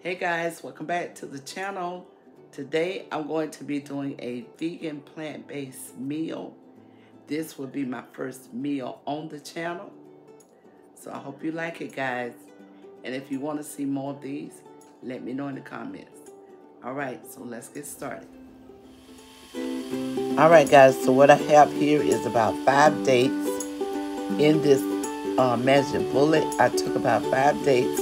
Hey guys, welcome back to the channel. Today I'm going to be doing a vegan plant-based meal. This will be my first meal on the channel. So I hope you like it, guys. And if you want to see more of these, let me know in the comments. Alright, so let's get started. Alright guys, so what I have here is about 5 dates. In this magic bullet, I took about 5 dates.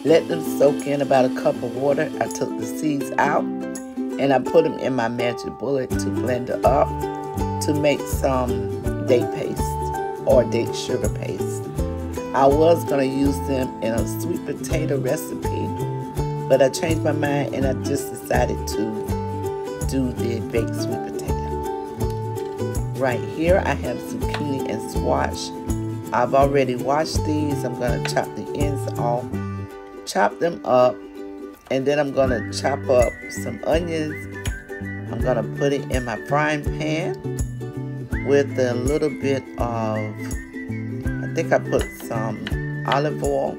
Let them soak in about a cup of water. I took the seeds out and I put them in my magic bullet to blend it up to make some date paste or date sugar paste. I was going to use them in a sweet potato recipe, but I changed my mind and I just decided to do the baked sweet potato. Right here I have zucchini and squash. I've already washed these. I'm going to chop the ends off. Chop them up, and then I'm going to chop up some onions. I'm going to put it in my frying pan with a little bit of, I think I put some olive oil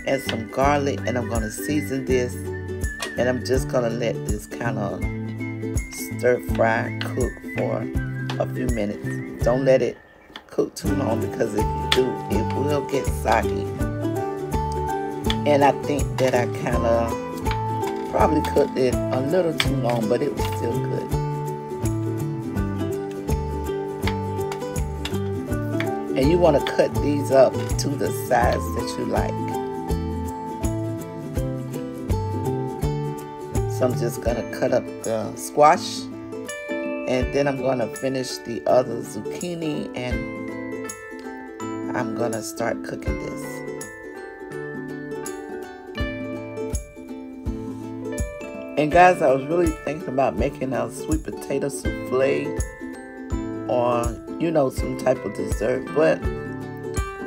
and some garlic, and I'm going to season this, and I'm just going to let this kind of stir fry cook for a few minutes. Don't let it cook too long, because if you do, it will get soggy. And I think that I kind of probably cooked it a little too long, but it was still good. And you want to cut these up to the size that you like. So I'm just going to cut up the squash. And then I'm going to finish the other zucchini. And I'm going to start cooking this. And guys, I was really thinking about making a sweet potato souffle or, you know, some type of dessert, but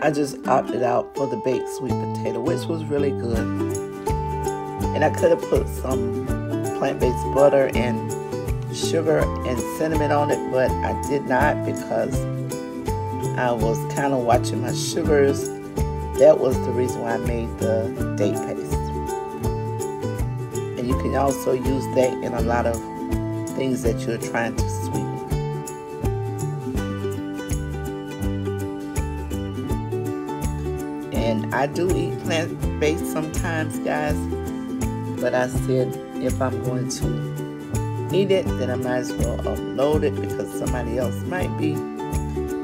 I just opted out for the baked sweet potato, which was really good. And I could have put some plant-based butter and sugar and cinnamon on it, but I did not because I was kind of watching my sugars. That was the reason why I made the date paste. You can also use that in a lot of things that you're trying to sweeten. And I do eat plant-based sometimes, guys, but I said if I'm going to eat it, then I might as well upload it, because somebody else might be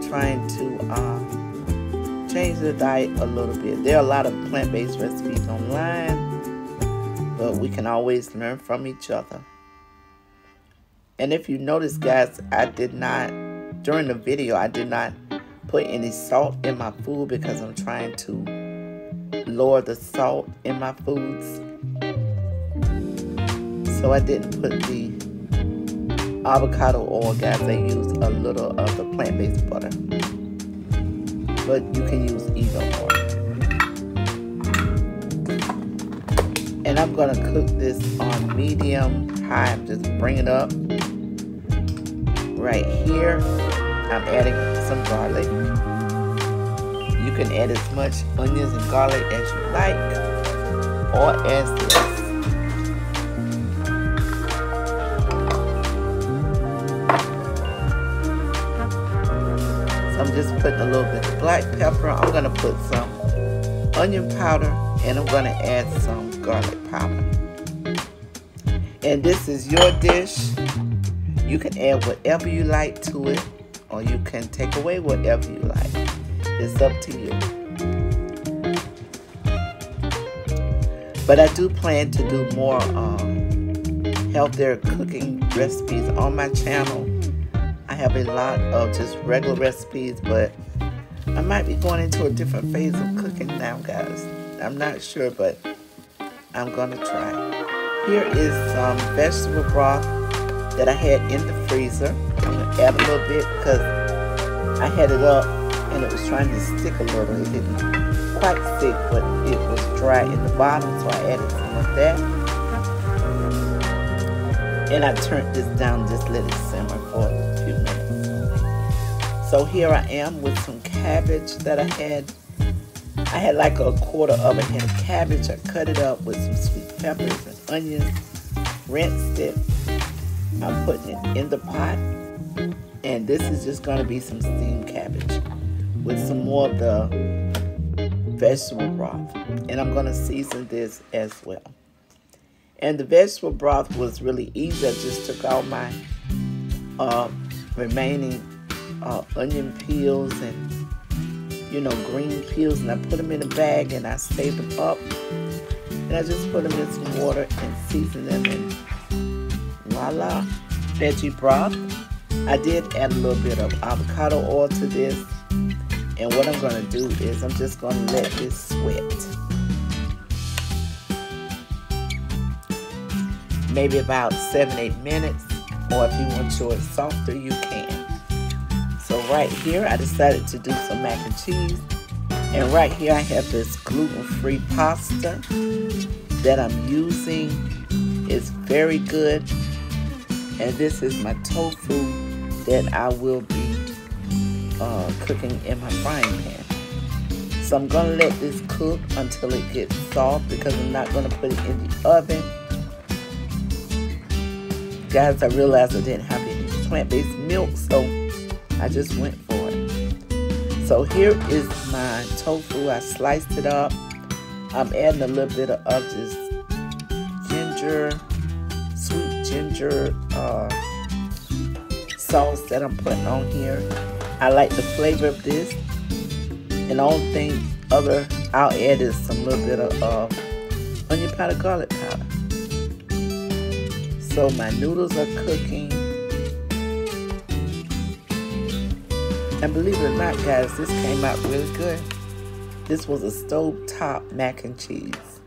trying to change their diet a little bit. There are a lot of plant-based recipes online, but we can always learn from each other. And if you notice, guys, I did not, during the video, I did not put any salt in my food because I'm trying to lower the salt in my foods. So I didn't put the avocado oil, guys. I used a little of the plant-based butter. But you can use either or. And I'm going to cook this on medium high. I'm just bringing it up. Right here, I'm adding some garlic. You can add as much onions and garlic as you like, or as less. So I'm just putting a little bit of black pepper. I'm going to put some onion powder, and I'm going to add some garlic powder. And this is your dish. You can add whatever you like to it, or you can take away whatever you like. It's up to you. But I do plan to do more healthier cooking recipes on my channel. I have a lot of just regular recipes, but I might be going into a different phase of cooking now, guys. I'm not sure, but I'm going to try. Here is some vegetable broth that I had in the freezer. I'm going to add a little bit because I had it up and it was trying to stick a little. It didn't quite stick, but it was dry in the bottom, so I added some of that. And I turned this down, just let it simmer for a few minutes. So here I am with some cabbage that I had I had like a quarter of a head of cabbage. I cut it up with some sweet peppers and onions, rinsed it. I'm putting it in the pot, and this is just going to be some steamed cabbage with some more of the vegetable broth, and I'm going to season this as well. And the vegetable broth was really easy. I just took all my remaining onion peels and green peels, and I put them in a bag and I saved them up, and I just put them in some water and season them, and voila, veggie broth. I did add a little bit of avocado oil to this, and what I'm going to do is I'm just going to let this sweat. Maybe about 7-8 minutes, or if you want yours softer, you can. So right here, I decided to do some mac and cheese, and right here I have this gluten-free pasta that I'm using. It's very good, and this is my tofu that I will be cooking in my frying pan. So I'm going to let this cook until it gets soft, because I'm not going to put it in the oven. Guys, I realized I didn't have any plant-based milk, so I just went for it. So here is my tofu. I sliced it up. I'm adding a little bit of this ginger, sweet ginger sauce that I'm putting on here. I like the flavor of this. And the only thing I'll add is some little bit of onion powder, garlic powder. So my noodles are cooking. And believe it or not, guys, this came out really good. This was a stovetop mac and cheese.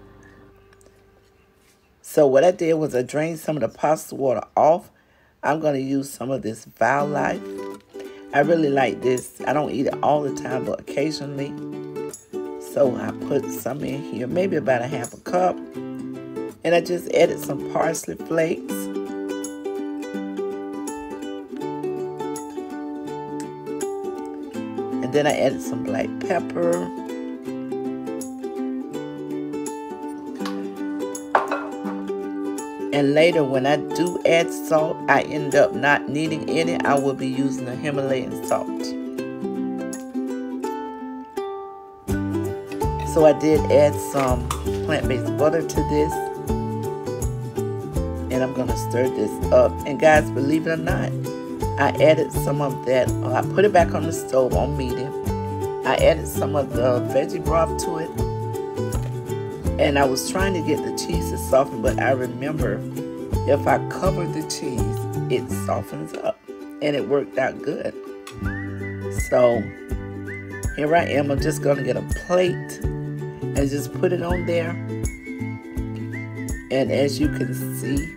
So what I did was I drained some of the pasta water off. I'm going to use some of this Life. I really like this. I don't eat it all the time, but occasionally. So I put some in here, maybe about a half a cup. And I just added some parsley flakes. And then I added some black pepper. And later, when I do add salt, I end up not needing any. I will be using the Himalayan salt. So I did add some plant-based butter to this. And I'm going to stir this up. And guys, believe it or not, I added some of that. I put it back on the stove on medium. I added some of the veggie broth to it. And I was trying to get the cheese to soften, but I remember if I cover the cheese, it softens up. And it worked out good. So here I am. I'm just going to get a plate and just put it on there. And as you can see,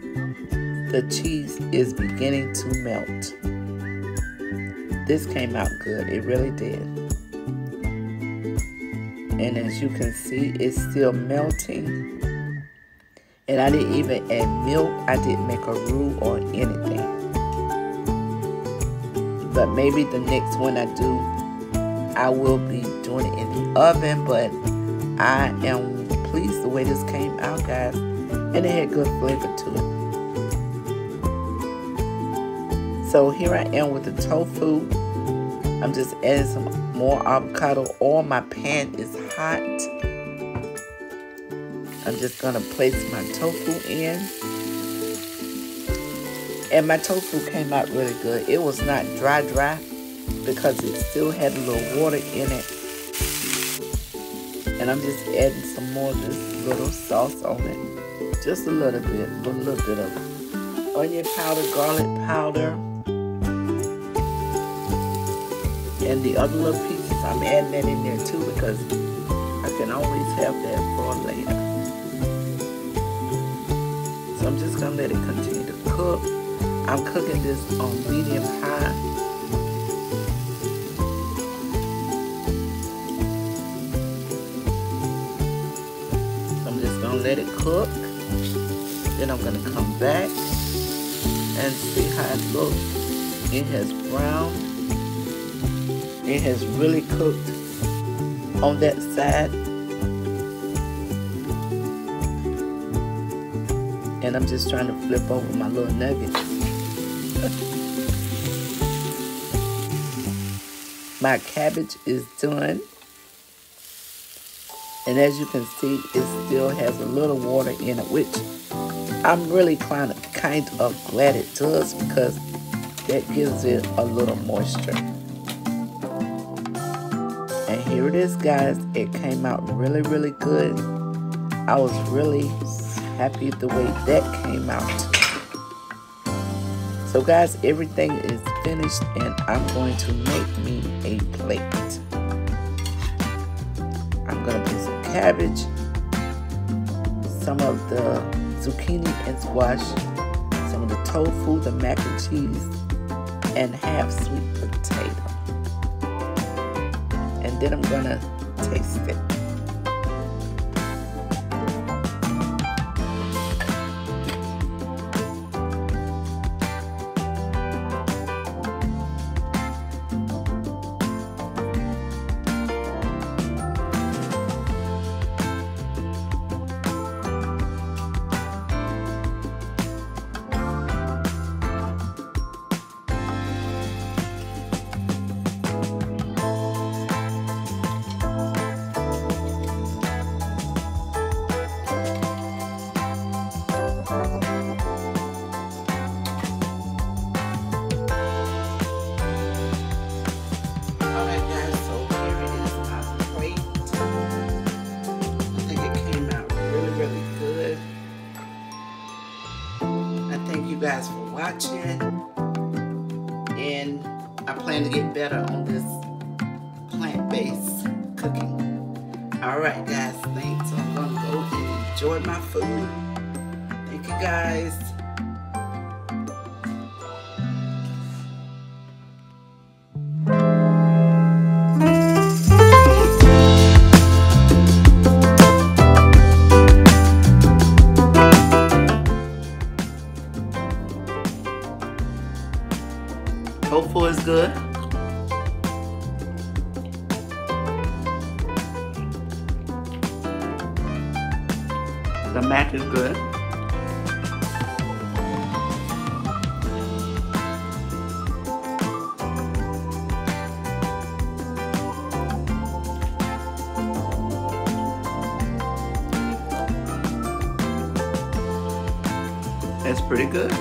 the cheese is beginning to melt. This came out good. It really did. And as you can see, it's still melting. And I didn't even add milk. I didn't make a roux or anything. But maybe the next one I do, I will be doing it in the oven. But I am pleased the way this came out, guys. And it had good flavor to it. So here I am with the tofu. I'm just adding some more avocado oil. My pan is hot. I'm just going to place my tofu in. And my tofu came out really good. It was not dry because it still had a little water in it. And I'm just adding some more of this little sauce on it. Just a little bit. A little bit of onion powder, garlic powder. And the other little pieces, I'm adding that in there too, because I can always have that for later. So I'm just going to let it continue to cook. I'm cooking this on medium high. So I'm just going to let it cook. Then I'm going to come back and see how it looks. It has browned. It has really cooked on that side. And I'm just trying to flip over my little nuggets. My cabbage is done. And as you can see, it still has a little water in it, which I'm really kind of glad it does, because that gives it a little moisture. And here it is, guys. It came out really, really good. I was really happy the way that came out. So guys, everything is finished and I'm going to make me a plate. I'm going to put some cabbage, some of the zucchini and squash, some of the tofu, the mac and cheese, and half sweet potato. And then I'm going to taste it. Guys for watching, and I plan to get better on this plant-based cooking. Alright guys, thanks. I'm gonna go and enjoy my food. Thank you guys. Tofu is good. The mac is good. That's pretty good.